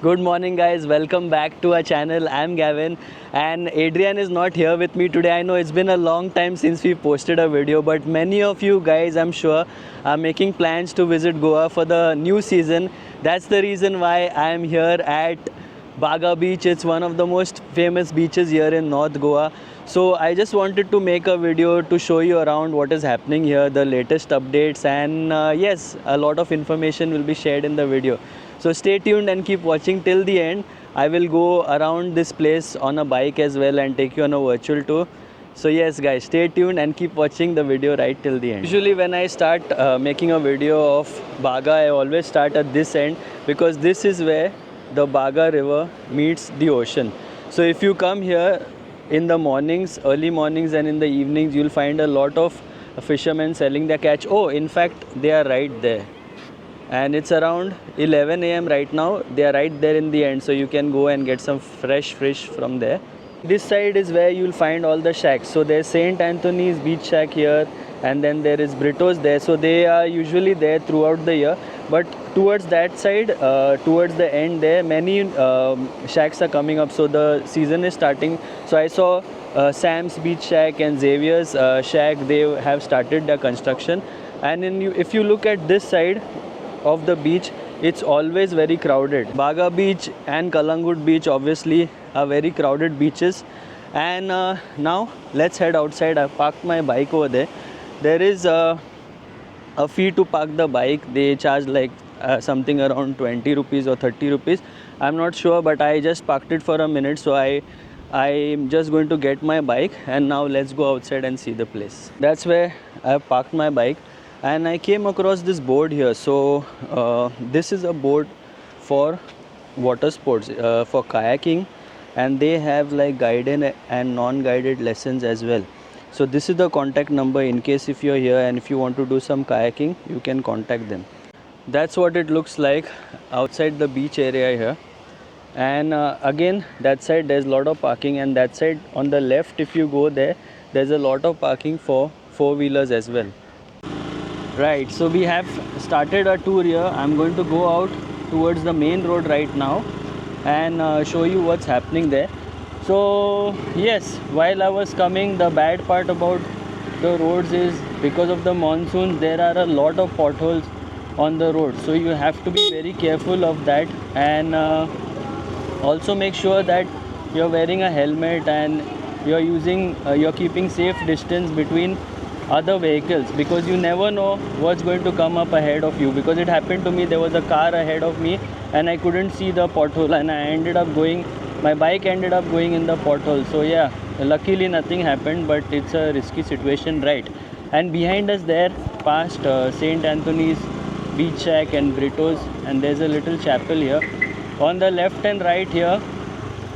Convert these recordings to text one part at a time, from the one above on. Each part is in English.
Good morning, guys. Welcome back to our channel. I'm Gavin, and Adrian is not here with me today. I know it's been a long time since we posted a video, but many of you guys, I'm sure, are making plans to visit Goa for the new season. That's the reason why I'm here at Baga Beach. It's one of the most famous beaches here in North Goa. So I just wanted to make a video to show you around what is happening here, the latest updates, and yes, a lot of information will be shared in the video. So stay tuned and keep watching till the end. I will go around this place on a bike as well and take you on a virtual tour. So yes guys, stay tuned and keep watching the video right till the end. Usually when I start making a video of Baga, I always start at this end because this is where the Baga river meets the ocean. So if you come here in the mornings, early mornings and in the evenings, you'll find a lot of fishermen selling their catch. Oh, in fact, they are right there. And it's around 11 a.m. right now. They are right there in the end, so you can go and get some fresh fish from there. This side is where you'll find all the shacks. So there's St. Anthony's Beach Shack here, and then there is Brito's there. So they are usually there throughout the year. But towards that side, towards the end there, many shacks are coming up. So the season is starting. So I saw Sam's Beach Shack and Xavier's Shack. They have started their construction. And if you look at this side of the beach, it's always very crowded. Baga Beach and Kalangut Beach obviously are very crowded beaches. And now let's head outside. I parked my bike over there. There is a fee to park the bike. They charge like something around 20 rupees or 30 rupees. I'm not sure, but I just parked it for a minute, so I'm just going to get my bike, and now let's go outside and see the place. That's where I parked my bike, and I came across this board here. So this is a board for water sports, for kayaking, and they have like guided and non-guided lessons as well. So this is the contact number in case if you're here and if you want to do some kayaking, you can contact them. That's what it looks like outside the beach area here. And again, that side there's a lot of parking, and that side on the left, if you go there, there's a lot of parking for four-wheelers as well. Right, so we have started a tour here. I'm going to go out towards the main road right now and show you what's happening there. So yes, while I was coming, the bad part about the roads is because of the monsoons, there are a lot of potholes on the road. So you have to be very careful of that, and also make sure that you're wearing a helmet and you're keeping safe distance between other vehicles, because you never know what's going to come up ahead of you. Because it happened to me, there was a car ahead of me and I couldn't see the pothole, and my bike ended up going in the pothole. So yeah, luckily nothing happened, but it's a risky situation, right? And behind us there, past St. Anthony's Beach Shack and Brito's, and there's a little chapel here. On the left and right here,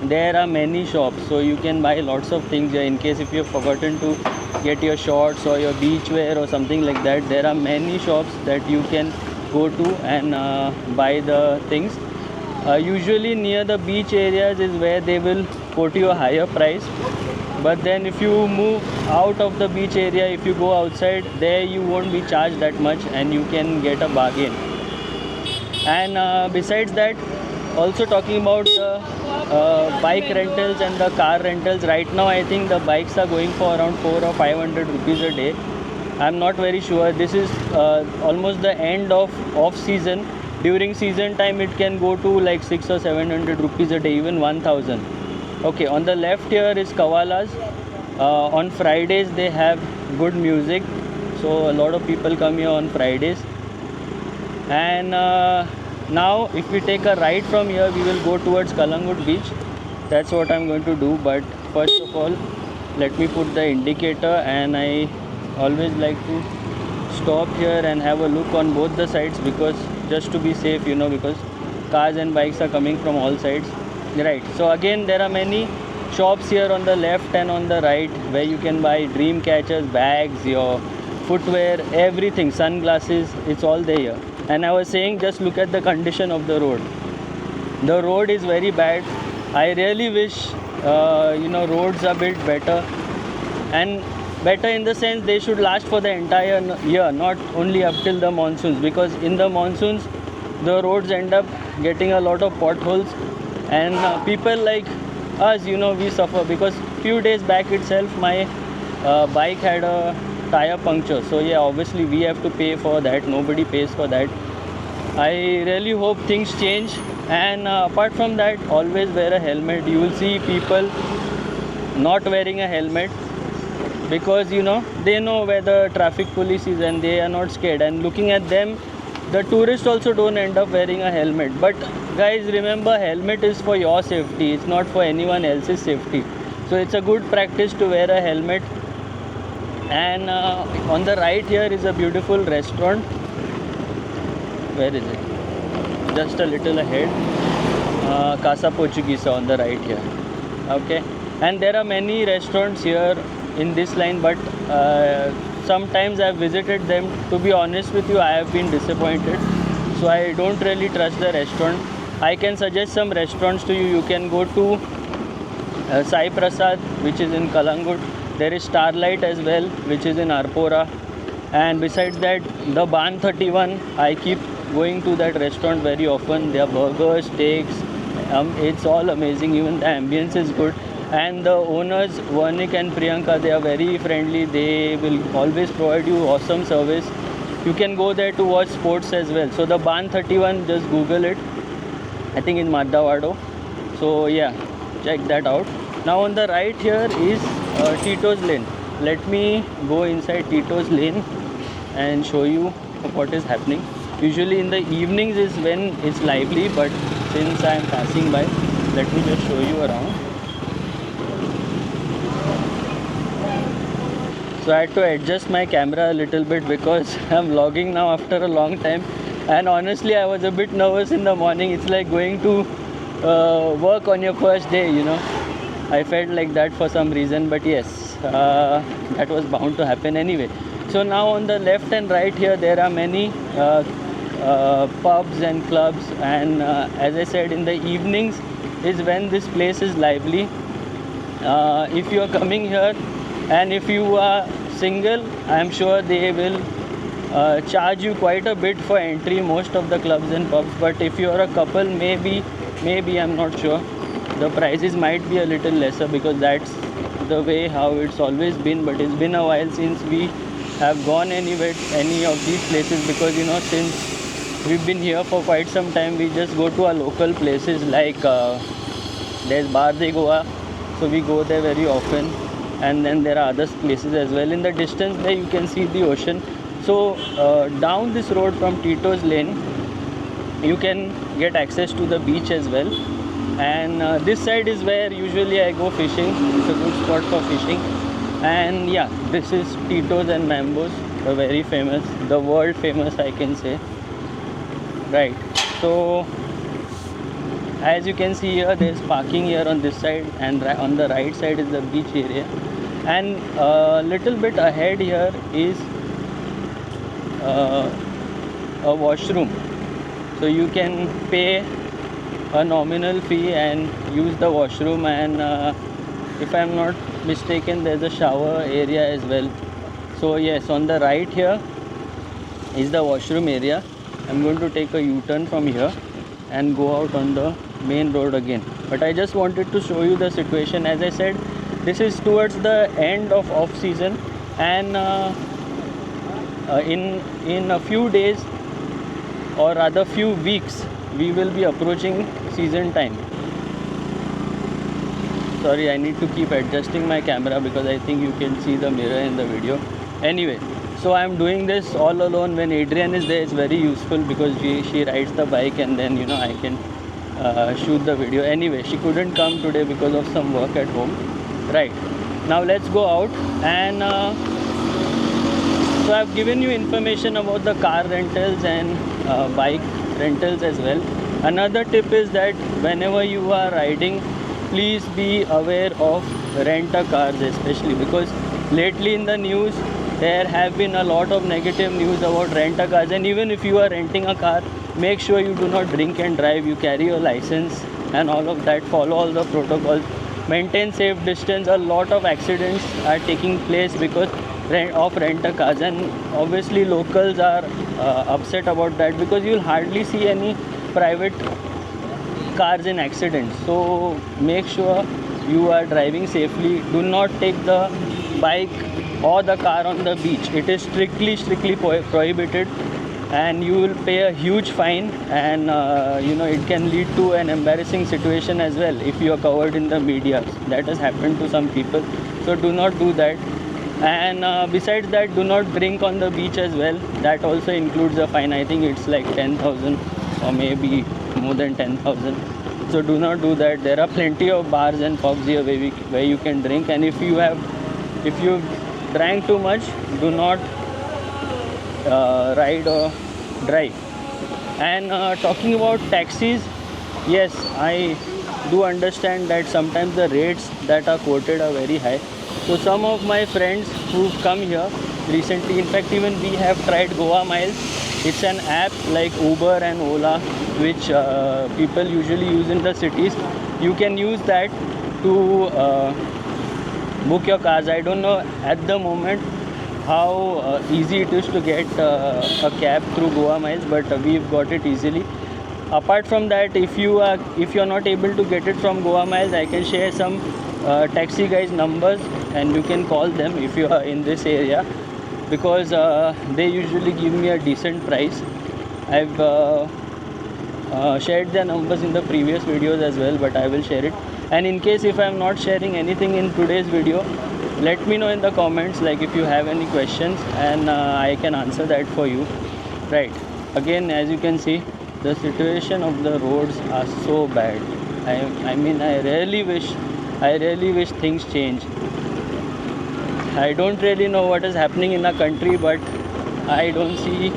there are many shops, so you can buy lots of things here in case if you've forgotten to get your shorts or your beach wear or something like that. There are many shops that you can go to and buy the things. Usually near the beach areas is where they will quote you a higher price, but then if you move out of the beach area, if you go outside, there you won't be charged that much and you can get a bargain. And besides that, also talking about the bike rentals and the car rentals, right now I think the bikes are going for around 400 or 500 rupees a day. I'm not very sure. This is almost the end of off season. During season time it can go to like 600 or 700 rupees a day, even 1000. Okay, on the left here is Kawala's. On Fridays they have good music, so a lot of people come here on Fridays. And now if we take a right from here, we will go towards Kalangut Beach. That's what I'm going to do. But first of all, let me put the indicator, and I always like to stop here and have a look on both the sides, because just to be safe, because cars and bikes are coming from all sides. Right, so again there are many shops here on the left and on the right where you can buy dream catchers, bags, your footwear, everything, sunglasses, it's all there here. And I was saying, just look at the condition of the road. The road is very bad. I really wish roads are built better, and better in the sense they should last for the entire year, not only up till the monsoons, because in the monsoons the roads end up getting a lot of potholes, and people like us, we suffer because few days back itself my bike had a tire puncture. So yeah, obviously we have to pay for that. Nobody pays for that. I really hope things change. And apart from that, always wear a helmet. You will see people not wearing a helmet because they know where the traffic police is and they are not scared. And looking at them, the tourists also don't end up wearing a helmet. But guys, remember, helmet is for your safety, it's not for anyone else's safety. So it's a good practice to wear a helmet. And on the right here is a beautiful restaurant. Where is it? Just a little ahead. Casa Portuguesa on the right here. Okay. And there are many restaurants here in this line, but sometimes I've visited them. To be honest with you, I have been disappointed. So I don't really trust the restaurant. I can suggest some restaurants to you. You can go to Sai Prasad, which is in Kalangut. There is Starlight as well, which is in Arpora. And besides that, the Ban 31, I keep going to that restaurant very often. Their burgers, steaks, it's all amazing. Even the ambience is good. And the owners, Varnik and Priyanka, they are very friendly. They will always provide you awesome service. You can go there to watch sports as well. So the Ban 31, just Google it. I think in Madhavado. So yeah, check that out. Now on the right here is Tito's Lane. Let me go inside Tito's Lane and show you what is happening. Usually in the evenings is when it's lively, but since I am passing by, let me just show you around. So I had to adjust my camera a little bit because I'm vlogging now after a long time, and honestly I was a bit nervous in the morning. It's like going to work on your first day, I felt like that for some reason, but yes, that was bound to happen anyway. So now on the left and right here there are many pubs and clubs, and as I said, in the evenings is when this place is lively. If you are coming here and if you are single, I am sure they will charge you quite a bit for entry, most of the clubs and pubs. But if you are a couple, maybe I'm not sure, the prices might be a little lesser, because that's the way how it's always been. But it's been a while since we have gone any of these places, because since we've been here for quite some time, we just go to our local places like there's Bar de Goa, so we go there very often. And then there are other places as well. In the distance there you can see the ocean. So down this road from Tito's Lane you can get access to the beach as well. And this side is where usually I go fishing. It's a good spot for fishing. And yeah, this is Tito's and Mambo's, the very famous, the world famous, I can say. Right. So as you can see here, there's parking here on this side, and on the right side is the beach area. And a little bit ahead here is a washroom. So you can pay a nominal fee and use the washroom, and if I'm not mistaken, there's a shower area as well. So yes, on the right here is the washroom area. I'm going to take a U-turn from here and go out on the main road again. But I just wanted to show you the situation. As I said, this is towards the end of off season, and in a few days, or rather few weeks, we will be approaching season time. Sorry, I need to keep adjusting my camera because I think you can see the mirror in the video. Anyway, so I'm doing this all alone. When Adrian is there, it's very useful because she rides the bike, and then I can shoot the video. Anyway, she couldn't come today because of some work at home. Right, now let's go out. And so I've given you information about the car rentals and bike rentals as well. Another tip is that whenever you are riding, please be aware of rent-a-cars, especially because lately in the news there have been a lot of negative news about rent-a-cars. And even if you are renting a car, make sure you do not drink and drive. You carry your license and all of that. Follow all the protocols. Maintain safe distance. A lot of accidents are taking place because of rent-a-cars, and obviously locals are upset about that, because you'll hardly see any private cars in accidents. So make sure you are driving safely. Do not take the bike or the car on the beach. It is strictly prohibited, and you will pay a huge fine, and it can lead to an embarrassing situation as well if you are covered in the media. That has happened to some people, so do not do that. And besides that, do not drink on the beach as well. That also includes a fine. I think it's like 10,000 or maybe more than 10,000. So do not do that. There are plenty of bars and pubs here where you can drink, and if you drank too much, do not ride or drive. And talking about taxis, yes, I do understand that sometimes the rates that are quoted are very high. So some of my friends who've come here recently, in fact even we have tried Goa Miles. It's an app like Uber and Ola, which people usually use in the cities. You can use that to book your cars. I don't know at the moment how easy it is to get a cab through Goa Miles, but we've got it easily. Apart from that, if you're not able to get it from Goa Miles, I can share some taxi guys numbers, and you can call them if you are in this area, because they usually give me a decent price. I've shared their numbers in the previous videos as well, but I will share it. And in case if I'm not sharing anything in today's video, let me know in the comments, like if you have any questions, and I can answer that for you. Right, again, as you can see, the situation of the roads are so bad. I mean, I really wish things change. I don't really know what is happening in our country, but I don't see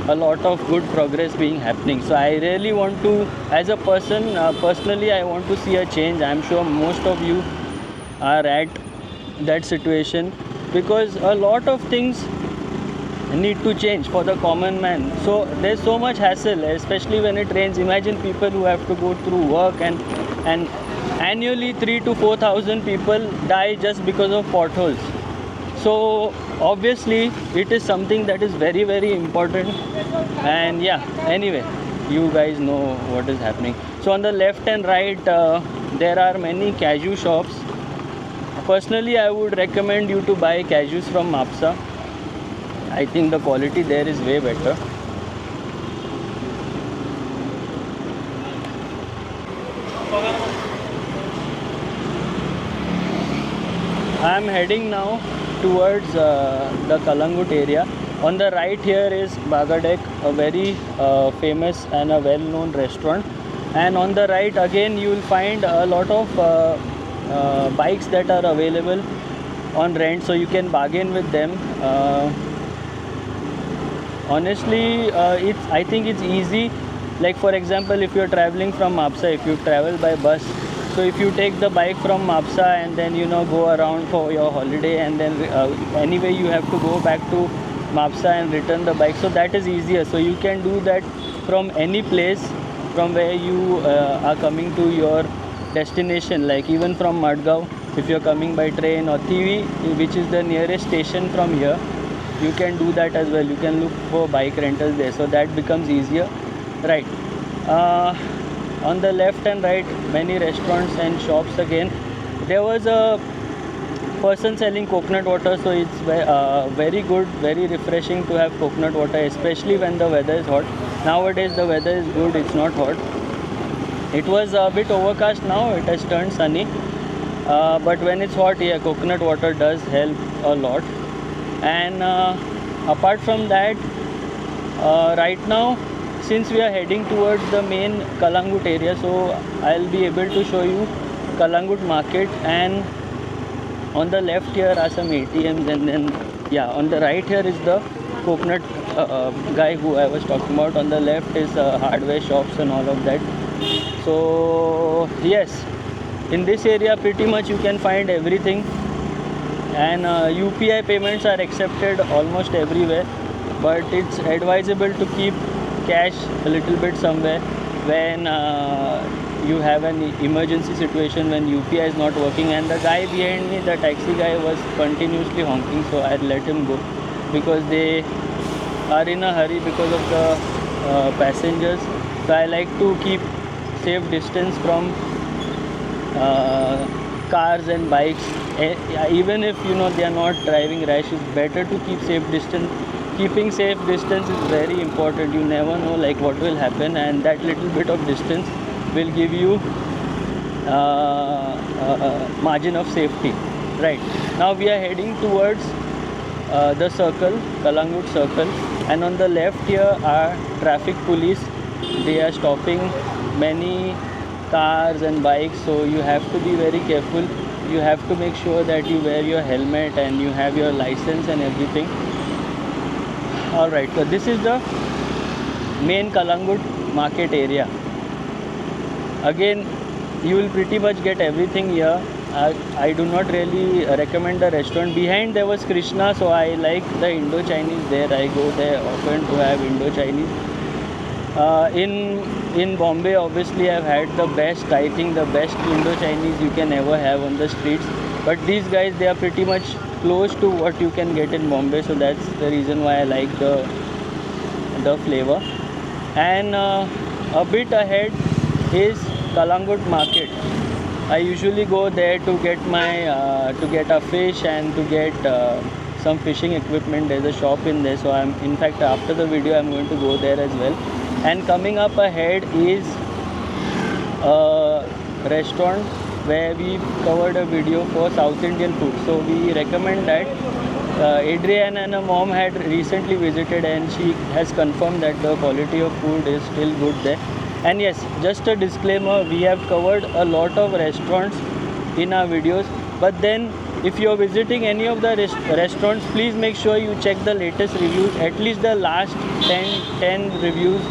a lot of good progress being happening. So I really want to, as a person, personally, I want to see a change. I'm sure most of you are at that situation, because a lot of things need to change for the common man. So there's so much hassle, especially when it rains. Imagine people who have to go through work, and annually 3,000 to 4,000 people die just because of potholes. So obviously it is something that is very important. And yeah, anyway, you guys know what is happening. So on the left and right, there are many cashew shops. Personally, I would recommend you to buy cashews from Mapsa. I think the quality there is way better. I am heading now towards the Kalangut area. On the right here is Bagadek, a very famous and a well-known restaurant. And on the right again, you will find a lot of bikes that are available on rent, so you can bargain with them. Honestly, I think it's easy. Like for example, if you're traveling from Mapsa, if you travel by bus, so if you take the bike from Mapsa and then go around for your holiday, and then anyway you have to go back to Mapsa and return the bike, so that is easier. So you can do that from any place from where you are coming to your destination, like even from Madgaon, if you're coming by train, or TV, which is the nearest station from here, you can do that as well. You can look for bike rentals there, so that becomes easier. Right, on the left and right, many restaurants and shops. Again, there was a person selling coconut water, so it's very good, very refreshing to have coconut water, especially when the weather is hot. Nowadays the weather is good, it's not hot. It was a bit overcast, now it has turned sunny, but when it's hot, yeah, coconut water does help a lot. And apart from that, right now, since we are heading towards the main Kalangut area, so I'll be able to show you Kalangut market. And on the left here are some ATMs, and then yeah, on the right here is the coconut guy who I was talking about. On the left is hardware shops and all of that. So yes, in this area pretty much you can find everything, and UPI payments are accepted almost everywhere, but it's advisable to keep cash a little bit somewhere when you have an emergency situation, when UPI is not working. And the guy behind me, the taxi guy, was continuously honking, so I let him go, because they are in a hurry because of the passengers. So I like to keep safe distance from cars and bikes. Even if they are not driving rash, it's better to keep safe distance. Keeping safe distance is very important. You never know like what will happen, and that little bit of distance will give you margin of safety. Right now we are heading towards the circle, Kalangut circle, and on the left here are traffic police. They are stopping many cars and bikes, so you have to be very careful. You have to make sure that you wear your helmet and you have your license and everything. Alright, so this is the main Kalangut market area. Again, you will pretty much get everything here. I do not really recommend the restaurant. Behind there was Krishna, so I like the Indo-Chinese there. I go there often to have Indo-Chinese. In Bombay, obviously I've had the best, I think the best Indo-Chinese you can ever have on the streets. But these guys, they are pretty much close to what you can get in Bombay, so that's the reason why I like the flavor. And a bit ahead is Kalangut market. I usually go there to get a fish and to get some fishing equipment. There's a shop in there, so in fact after the video I'm going to go there as well. And coming up ahead is a restaurant where we covered a video for South Indian food. So we recommend that. Adrian and her mom had recently visited and she has confirmed that the quality of food is still good there. And yes, just a disclaimer, we have covered a lot of restaurants in our videos, but then if you are visiting any of the restaurants, please make sure you check the latest reviews, at least the last 10 reviews.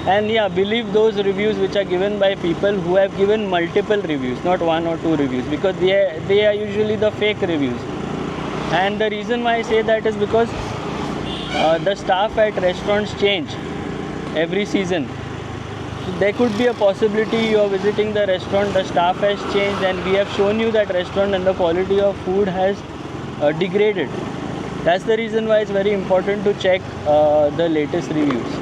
And yeah, believe those reviews which are given by people who have given multiple reviews, not 1 or 2 reviews, because they are usually the fake reviews. And the reason why I say that is because the staff at restaurants change every season. So there could be a possibility you are visiting the restaurant, the staff has changed, and we have shown you that restaurant and the quality of food has degraded. That's the reason why it's very important to check the latest reviews.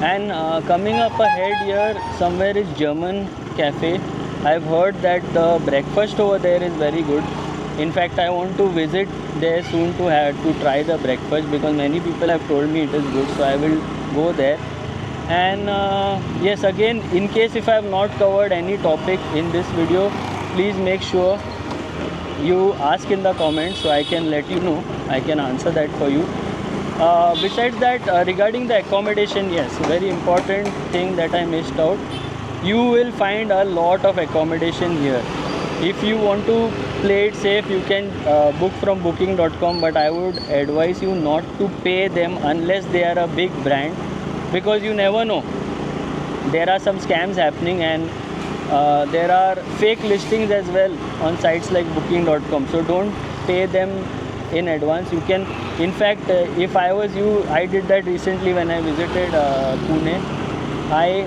And coming up ahead here, somewhere is German Cafe. I've heard that the breakfast over there is very good. In fact, I want to visit there soon to try the breakfast, because many people have told me it is good, so I will go there. And yes, again, in case if I have not covered any topic in this video, please make sure you ask in the comments so I can let you know. I can answer that for you. Besides that, regarding the accommodation, yes, very important thing that I missed out. You will find a lot of accommodation here. If you want to play it safe, you can book from booking.com, but I would advise you not to pay them unless they are a big brand, because you never know. There are some scams happening, and there are fake listings as well on sites like booking.com, so don't pay them in advance. You can, in fact, if I was you, I did that recently when I visited Pune. I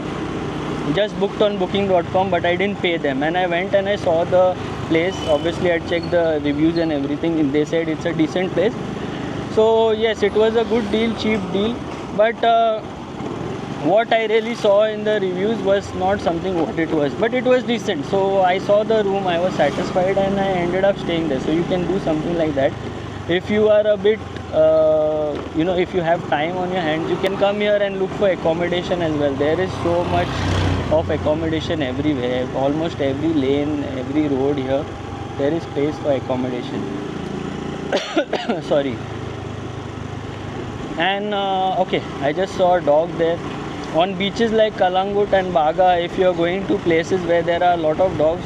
just booked on booking.com, but I didn't pay them, and I went and I saw the place. Obviously I checked the reviews and everything, and they said it's a decent place. So yes, it was a good deal, cheap deal, but what I really saw in the reviews was not something what it was, but it was decent. So I saw the room, I was satisfied, and I ended up staying there. So you can do something like that. If you are a bit if you have time on your hands, you can come here and look for accommodation as well. There is so much of accommodation everywhere, almost every lane, every road here, there is space for accommodation. Sorry. And okay, I just saw a dog there. On beaches like Kalangut and Baga, if you are going to places where there are a lot of dogs,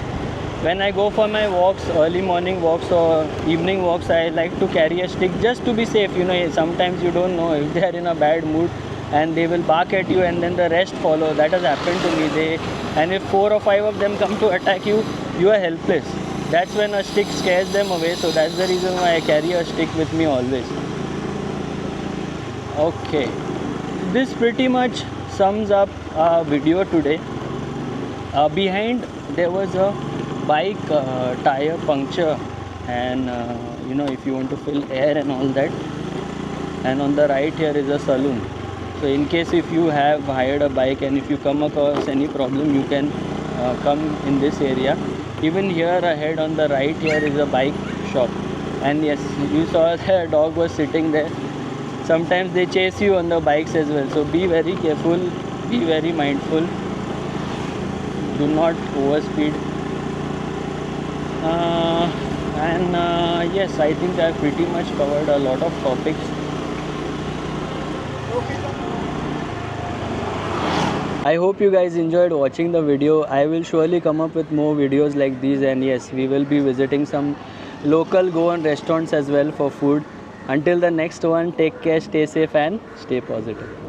when I go for my walks, early morning walks or evening walks, I like to carry a stick just to be safe. Sometimes you don't know if they are in a bad mood and they will bark at you, and then the rest follow. That has happened to me. And if 4 or 5 of them come to attack you, you are helpless. That's when a stick scares them away. So that's the reason why I carry a stick with me always. Okay, this pretty much sums up our video today. Behind there was a bike tire puncture, and if you want to fill air and all that. And on the right here is a saloon. So in case if you have hired a bike and if you come across any problem, you can come in this area. Even here ahead on the right, here is a bike shop, and yes, you saw the dog was sitting there. Sometimes they chase you on the bikes as well, so be very careful, be very mindful, do not overspeed. Yes, I think I've pretty much covered a lot of topics. I hope you guys enjoyed watching the video. I will surely come up with more videos like these, and yes, we will be visiting some local Goan restaurants as well for food. Until the next one, take care, stay safe and stay positive.